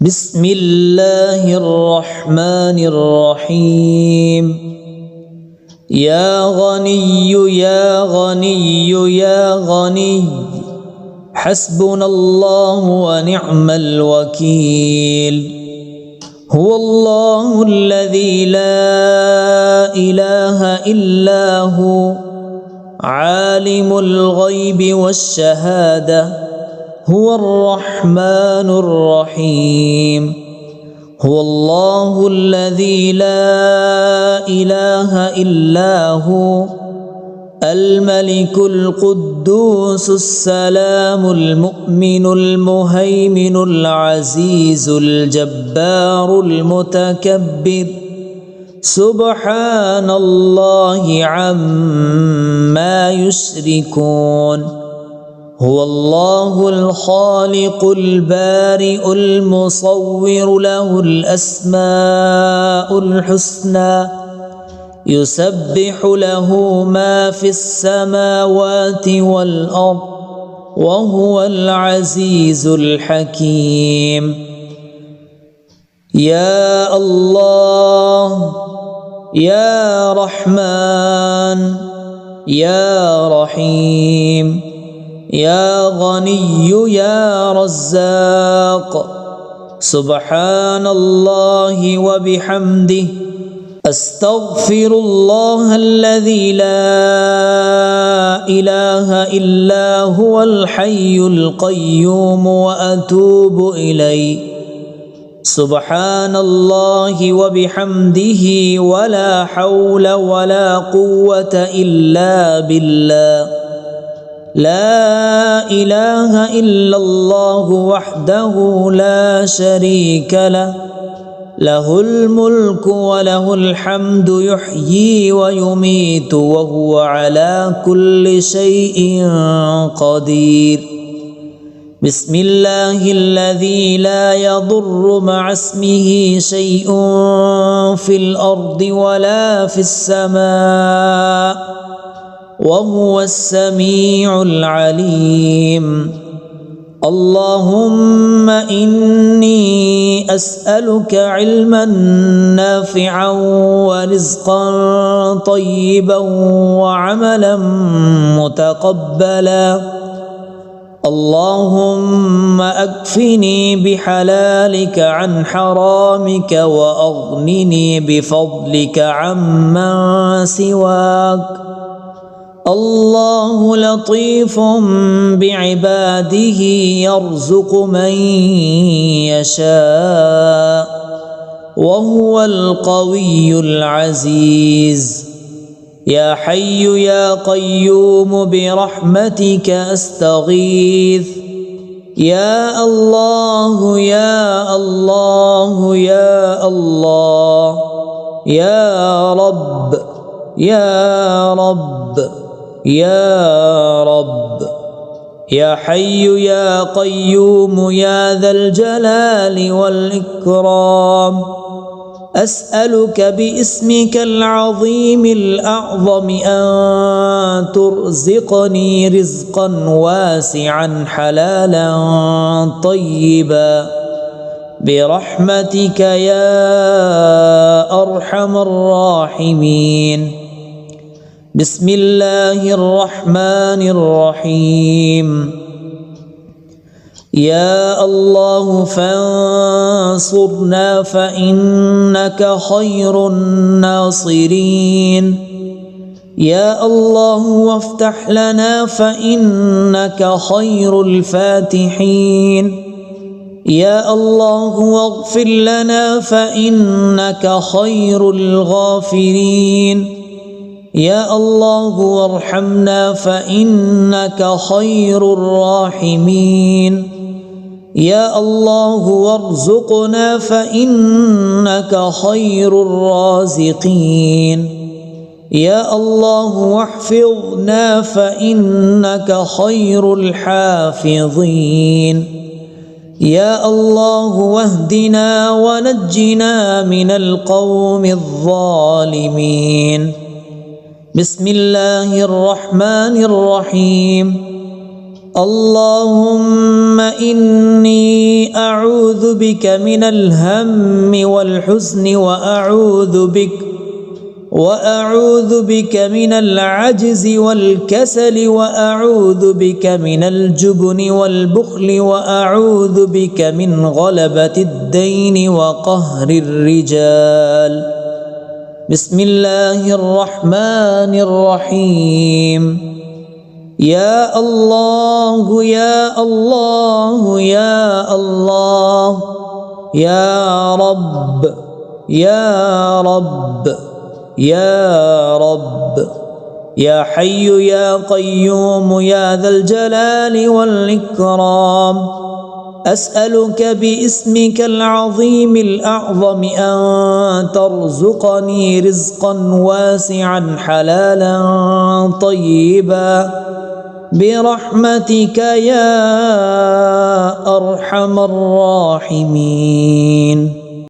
بسم الله الرحمن الرحيم. يا غني يا غني يا غني حسبنا الله ونعم الوكيل. هو الله الذي لا إله إلا هو عالم الغيب والشهادة هو الرحمن الرحيم. هو الله الذي لا إله إلا هو الملك القدوس السلام المؤمن المهيمن العزيز الجبار المتكبر سبحان الله عما يشركون. هو الله الخالق البارئ المصور له الأسماء الحسنى يسبح له ما في السماوات والأرض وهو العزيز الحكيم. يا الله يا رحمن يا رحيم يا غني يا رزاق سبحان الله وبحمده أستغفر الله الذي لا إله إلا هو الحي القيوم وأتوب إليه. سبحان الله وبحمده ولا حول ولا قوة إلا بالله. لا إله إلا الله وحده لا شريك له له الملك وله الحمد يحيي ويميت وهو على كل شيء قدير. بسم الله الذي لا يضر مع اسمه شيء في الأرض ولا في السماء وهو السميع العليم. اللهم إني أسألك علما نافعا ورزقا طيبا وعملا متقبلا. اللهم أكفني بحلالك عن حرامك وأغنني بفضلك عمن سواك. الله لطيف بعباده يرزق من يشاء وهو القوي العزيز. يا حي يا قيوم برحمتك أستغيث. يا الله يا الله يا الله يا رب يا رب يا رب. يا حي يا قيوم يا ذا الجلال والإكرام أسألك باسمك العظيم الأعظم أن ترزقني رزقا واسعا حلالا طيبا برحمتك يا أرحم الراحمين. بسم الله الرحمن الرحيم. يا الله فانصرنا فإنك خير الناصرين. يا الله وافتح لنا فإنك خير الفاتحين. يا الله واغفر لنا فإنك خير الغافرين. يا الله وارحمنا فإنك خير الراحمين. يا الله وارزقنا فإنك خير الرازقين. يا الله واحفظنا فإنك خير الحافظين. يا الله واهدنا ونجنا من القوم الظالمين. بسم الله الرحمن الرحيم. اللهم إني أعوذ بك من الهم والحزن وأعوذ بك من العجز والكسل وأعوذ بك من الجبن والبخل وأعوذ بك من غلبة الدين وقهر الرجال. بسم الله الرحمن الرحيم. يا الله يا الله يا الله يا رب يا رب يا رب يا حي يا قيوم يا ذا الجلال والإكرام. أسألك باسمك العظيم الأعظم أن ترزقني رزقا واسعا حلالا طيبا برحمتك يا أرحم الراحمين.